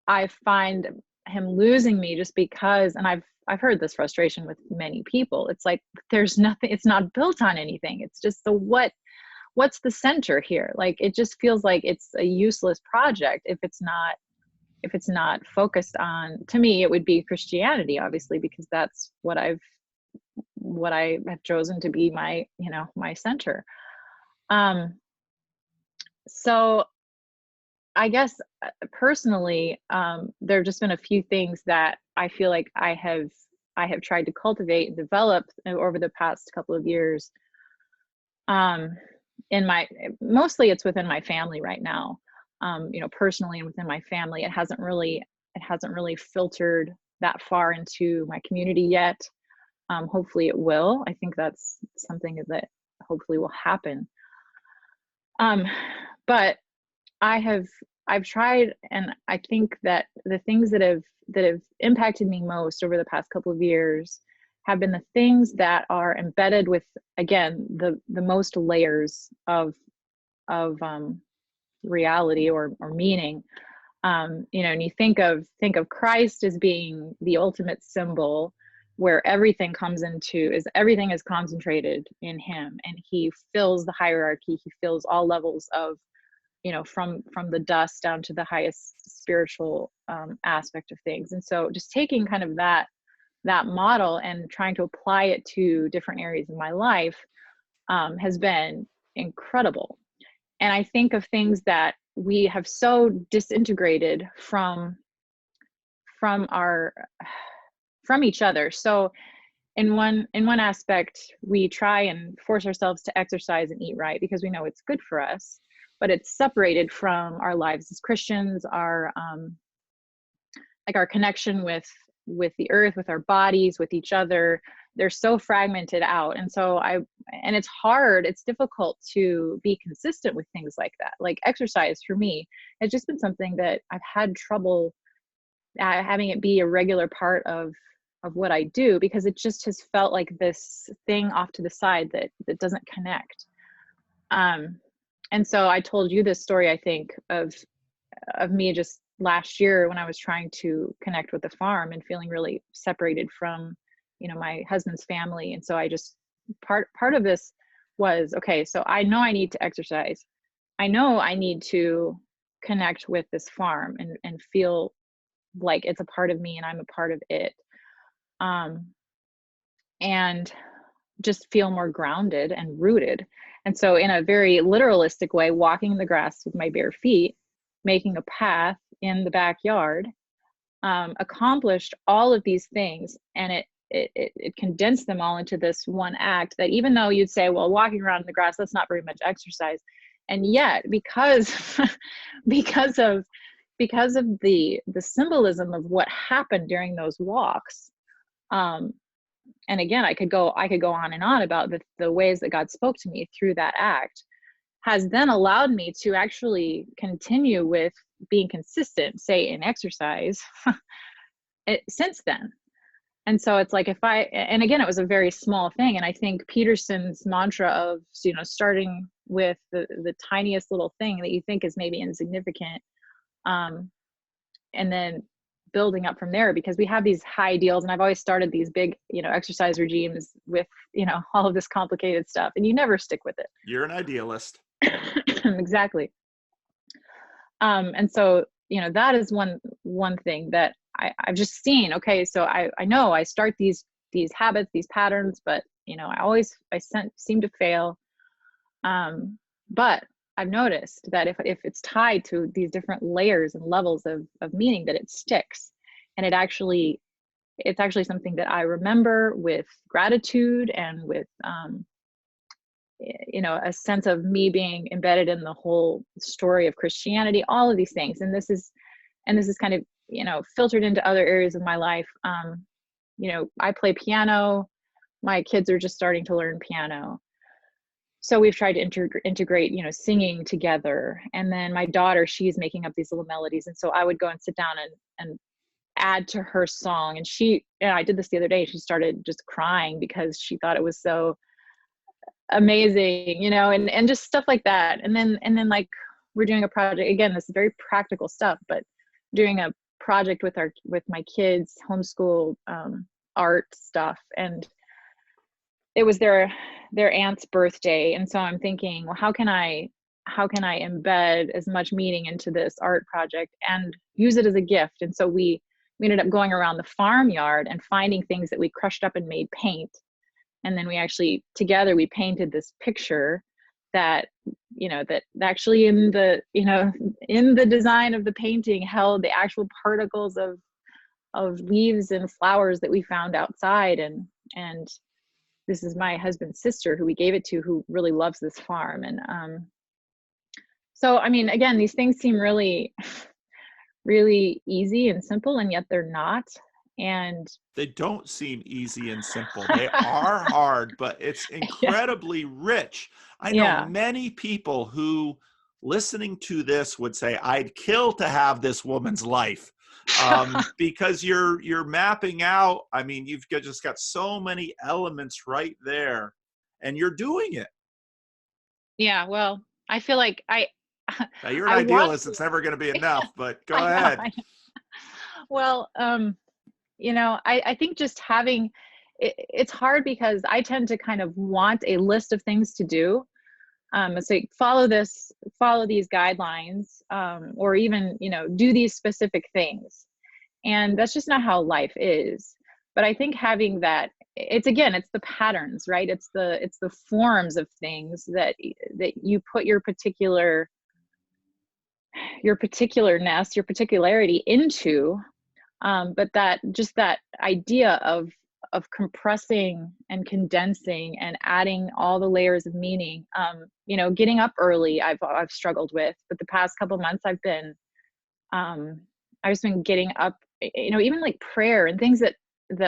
I find him losing me just because, and I've heard this frustration with many people. It's like, there's nothing, it's not built on anything. It's just what's the center here? Like, it just feels like it's a useless project if it's not focused on, to me, it would be Christianity, obviously, because that's what I have chosen to be my, my center. So I guess personally, there have just been a few things that I feel like I have tried to cultivate and develop over the past couple of years. Mostly it's within my family right now. Personally and within my family, it hasn't really filtered that far into my community yet. Hopefully it will. I think that's something that hopefully will happen. But I've tried, and I think that the things that have impacted me most over the past couple of years have been the things that are embedded with, again, the most layers of reality or meaning. And you think of Christ as being the ultimate symbol, where everything is concentrated in him, and he fills the hierarchy. He fills all levels of, from the dust down to the highest spiritual aspect of things. And so just taking kind of that model and trying to apply it to different areas of my life has been incredible. And I think of things that we have so disintegrated from each other. So in one aspect, we try and force ourselves to exercise and eat right because we know it's good for us, but it's separated from our lives as Christians, our connection with the earth, with our bodies, with each other. They're so fragmented out. And so and it's hard, it's difficult to be consistent with things like that. Like exercise for me has just been something that I've had trouble having it be a regular part of what I do, because it just has felt like this thing off to the side that doesn't connect. And so I told you this story, I think, of me just last year when I was trying to connect with the farm and feeling really separated from, my husband's family. And so I just, part of this was, okay, so I know I need to exercise. I know I need to connect with this farm and feel like it's a part of me and I'm a part of it. And just feel more grounded and rooted. And so in a very literalistic way, walking in the grass with my bare feet, making a path in the backyard, accomplished all of these things. And it condensed them all into this one act that, even though you'd say, well, walking around in the grass, that's not very much exercise. And yet, because of the symbolism of what happened during those walks, and again, I could go on and on about the ways that God spoke to me through that act, has then allowed me to actually continue with being consistent, say in exercise, since then. And so it's like, and again, it was a very small thing. And I think Peterson's mantra of, starting with the tiniest little thing that you think is maybe insignificant, and then building up from there, because we have these high ideals, and I've always started these big, exercise regimes with, all of this complicated stuff, and you never stick with it. You're an idealist. Exactly. And so, that is one thing that I've just seen. Okay, so I know I start these habits, these patterns, but I seem to fail. But I've noticed that if it's tied to these different layers and levels of meaning, that it sticks, and it actually it's actually something that I remember with gratitude and with, a sense of me being embedded in the whole story of Christianity, all of these things. And this is kind of, filtered into other areas of my life. I play piano. My kids are just starting to learn piano. So we've tried to integrate, singing together. And then my daughter, she's making up these little melodies. And so I would go and sit down and add to her song. And I did this the other day. She started just crying because she thought it was so amazing, and just stuff like that. And then like we're doing a project, again, this is very practical stuff, but doing a project with my kids, homeschool, art stuff. And it was their aunt's birthday. And so I'm thinking, well, how can I embed as much meaning into this art project and use it as a gift? And so we ended up going around the farmyard and finding things that we crushed up and made paint. And then we actually together we painted this picture that that actually in the design of the painting held the actual particles of leaves and flowers that we found outside. And this is my husband's sister who we gave it to, who really loves this farm. And so I mean, again, these things seem really really easy and simple, and yet they're not. And they don't seem easy and simple. They are hard, but it's incredibly rich. I know many people who, listening to this, would say, I'd kill to have this woman's life, because you're mapping out. I mean, you've just got so many elements right there, and you're doing it. Yeah, well, I feel like now, you're an idealist. It's never going to be enough, but go ahead. Well, I think just having it's hard because I tend to kind of want a list of things to do. So follow these guidelines, or even, do these specific things. And that's just not how life is. But I think having that, it's the patterns, right? It's the forms of things that you put your particularness, your particularity into. But that idea of compressing and condensing and adding all the layers of meaning, getting up early, I've struggled with, but the past couple of months I've just been getting up, even like prayer and things that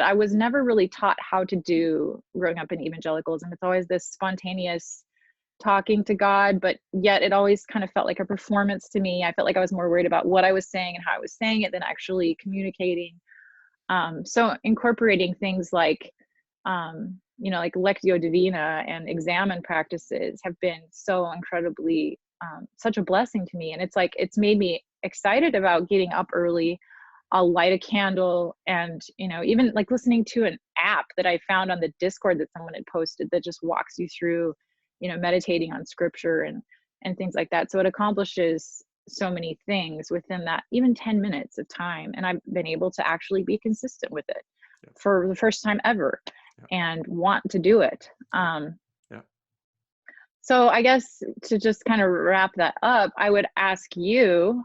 I was never really taught how to do growing up in evangelicalism. It's always this spontaneous talking to God, but yet it always kind of felt like a performance to me. I felt like I was more worried about what I was saying and how I was saying it than actually communicating. So incorporating things like, like Lectio Divina and examine practices have been so incredibly, such a blessing to me. And it's made me excited about getting up early. I'll light a candle, and, even like listening to an app that I found on the Discord that someone had posted that just walks you through, meditating on scripture and things like that. So it accomplishes so many things within that, even 10 minutes of time. And I've been able to actually be consistent with it for the first time ever and want to do it. So I guess to just kind of wrap that up, I would ask you,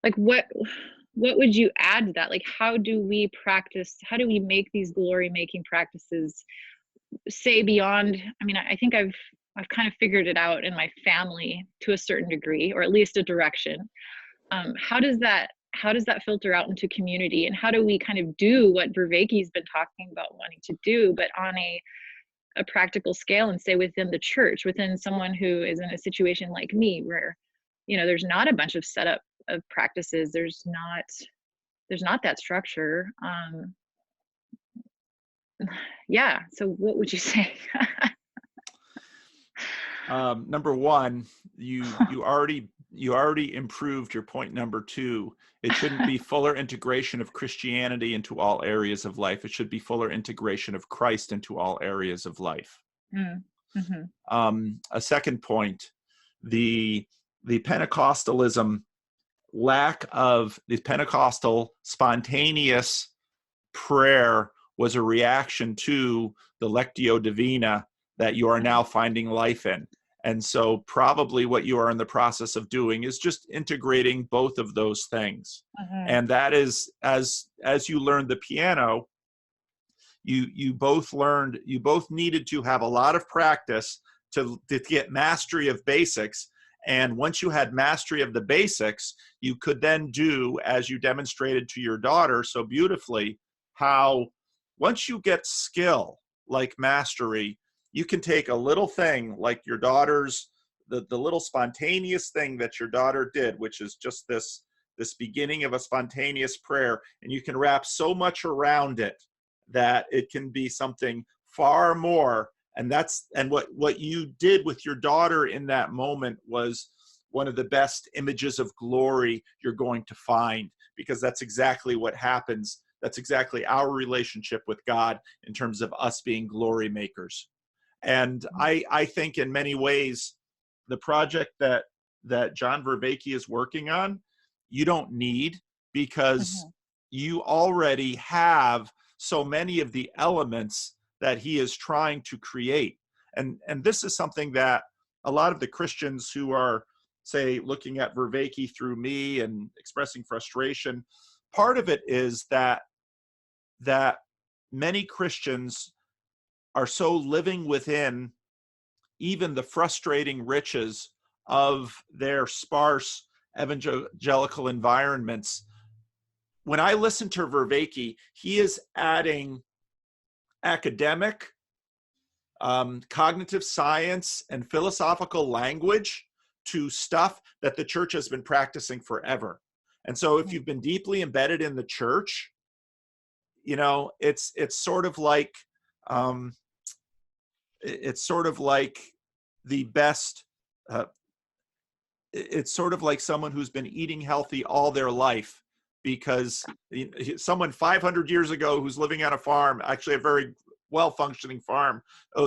like what would you add to that? Like, how do we make these glory making practices say beyond? I mean, I think I've kind of figured it out in my family to a certain degree, or at least a direction. How does that filter out into community, and how do we kind of do what Vervaeke's been talking about wanting to do, but on a practical scale, and say within the church, within someone who is in a situation like me, where, there's not a bunch of setup of practices. There's not that structure. So what would you say? Number one, you already improved your point number two. It shouldn't be fuller integration of Christianity into all areas of life. It should be fuller integration of Christ into all areas of life. Mm-hmm. A second point, the Pentecostalism, lack of the Pentecostal spontaneous prayer was a reaction to the Lectio Divina that you are now finding life in. And so probably what you are in the process of doing is just integrating both of those things. And that is, as you learned the piano, you both needed to have a lot of practice to get mastery of basics. And once you had mastery of the basics, you could then do, as you demonstrated to your daughter so beautifully, how once you get skill like mastery, you can take a little thing like your daughter's, the little spontaneous thing that your daughter did, which is just this beginning of a spontaneous prayer, and you can wrap so much around it that it can be something far more. And what you did with your daughter in that moment was one of the best images of glory you're going to find, because that's exactly what happens. That's exactly our relationship with God in terms of us being glory makers. And I think in many ways, the project that John Vervaeke is working on, you don't need, because you already have so many of the elements that he is trying to create. And this is something that a lot of the Christians who are, say, looking at Vervaeke through me and expressing frustration, part of it is that many Christians are so living within even the frustrating riches of their sparse evangelical environments. When I listen to Vervaeke, he is adding academic, cognitive science, and philosophical language to stuff that the church has been practicing forever. And so if you've been deeply embedded in the church, it's sort of like, the best, it's sort of like someone who's been eating healthy all their life, because someone 500 years ago who's living on a farm, actually a very well-functioning farm,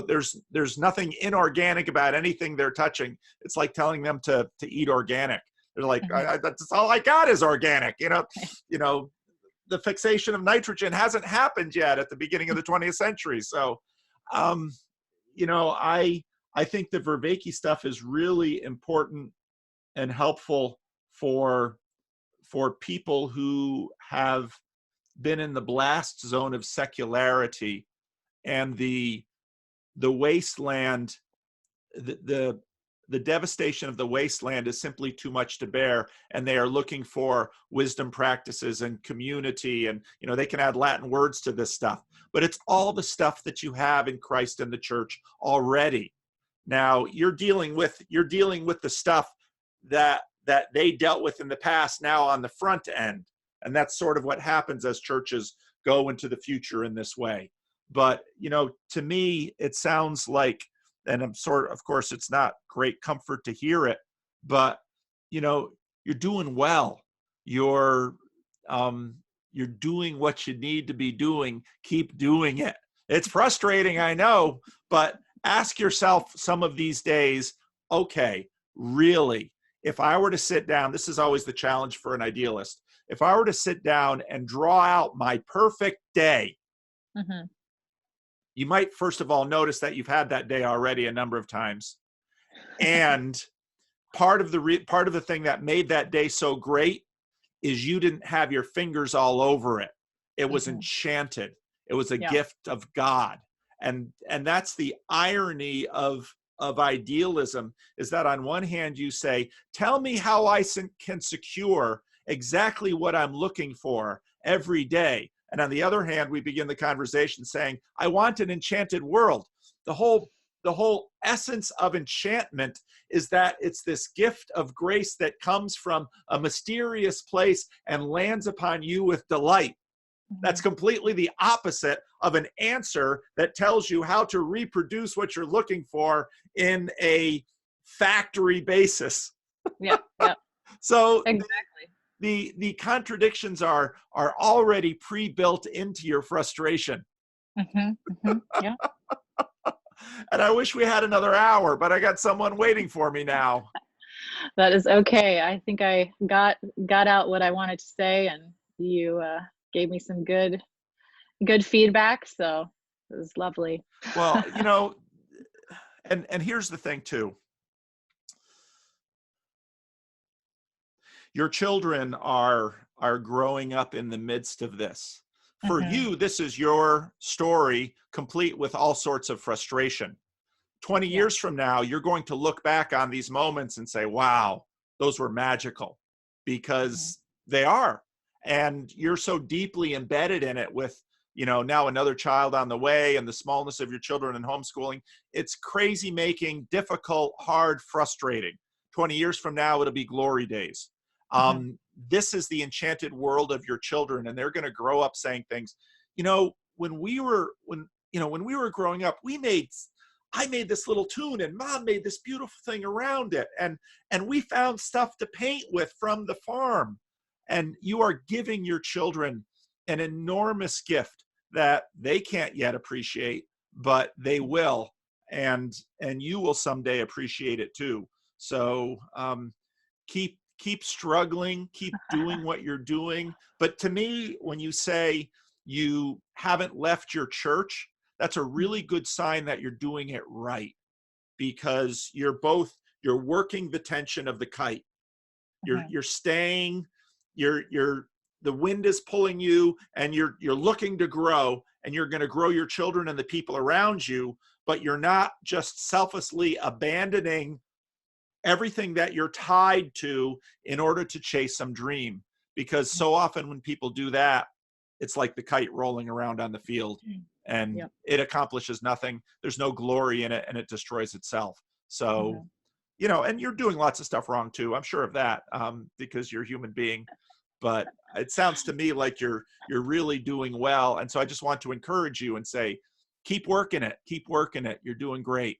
there's nothing inorganic about anything they're touching. It's like telling them to eat organic. They're like, that's all I got is organic. The fixation of nitrogen hasn't happened yet at the beginning of the 20th century. So, I think the Vervaeke stuff is really important and helpful for people who have been in the blast zone of secularity, and the wasteland, the devastation of the wasteland is simply too much to bear, and they are looking for wisdom practices and community, and they can add Latin words to this stuff, but it's all the stuff that you have in Christ and the church already. Now you're dealing with the stuff that they dealt with in the past now on the front end, and that's sort of what happens as churches go into the future in this way. But to me, it sounds like, and of course, it's not great comfort to hear it, but you're doing well. You're doing what you need to be doing. Keep doing it. It's frustrating, I know, but ask yourself some of these days, okay, really, if I were to sit down, this is always the challenge for an idealist. If I were to sit down and draw out my perfect day, you might first of all notice that you've had that day already a number of times. And part of the thing that made that day so great is you didn't have your fingers all over it. It was enchanted. It was a gift of God. And that's the irony of idealism, is that on one hand you say, tell me how I can secure exactly what I'm looking for every day. And on the other hand, we begin the conversation saying, I want an enchanted world. The whole essence of enchantment is that it's this gift of grace that comes from a mysterious place and lands upon you with delight. That's completely the opposite of an answer that tells you how to reproduce what you're looking for in a factory basis. Yeah. So exactly. The contradictions are already pre-built into your frustration. Yeah. And I wish we had another hour, but I got someone waiting for me now. That is okay. I think I got out what I wanted to say, and you gave me some good feedback, so it was lovely. Well, and here's the thing too. your children are growing up in the midst of this. For you, this is your story, complete with all sorts of frustration. 20 years from now, you're going to look back on these moments and say, wow, those were magical, because they are. And you're so deeply embedded in it with, you know, now another child on the way and the smallness of your children and homeschooling. It's crazy making, difficult, hard, frustrating. 20 years from now, it'll be glory days. This is the enchanted world of your children, and they're going to grow up saying things, you know, when we were growing up, I made this little tune and mom made this beautiful thing around it. And we found stuff to paint with from the farm. And you are giving your children an enormous gift that they can't yet appreciate, but they will. And you will someday appreciate it too. So keep struggling, keep doing what you're doing. But to me, when you say you haven't left your church, that's a really good sign that you're doing it right, because you're working the tension of the kite. You're staying, the wind is pulling you, and you're looking to grow, and you're going to grow your children and the people around you, but you're not just selflessly abandoning everything that you're tied to in order to chase some dream. Because so often when people do that, it's like the kite rolling around on the field, and it accomplishes nothing. There's no glory in it, and it destroys itself. So, you know, and you're doing lots of stuff wrong too. I'm sure of that, because you're a human being. But it sounds to me like you're really doing well. And so I just want to encourage you and say, keep working it. Keep working it. You're doing great.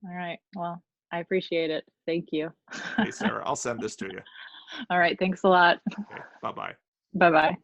All right. Well, I appreciate it. Thank you. Hey, Sarah, I'll send this to you. All right. Thanks a lot. Okay. Bye-bye. Bye-bye.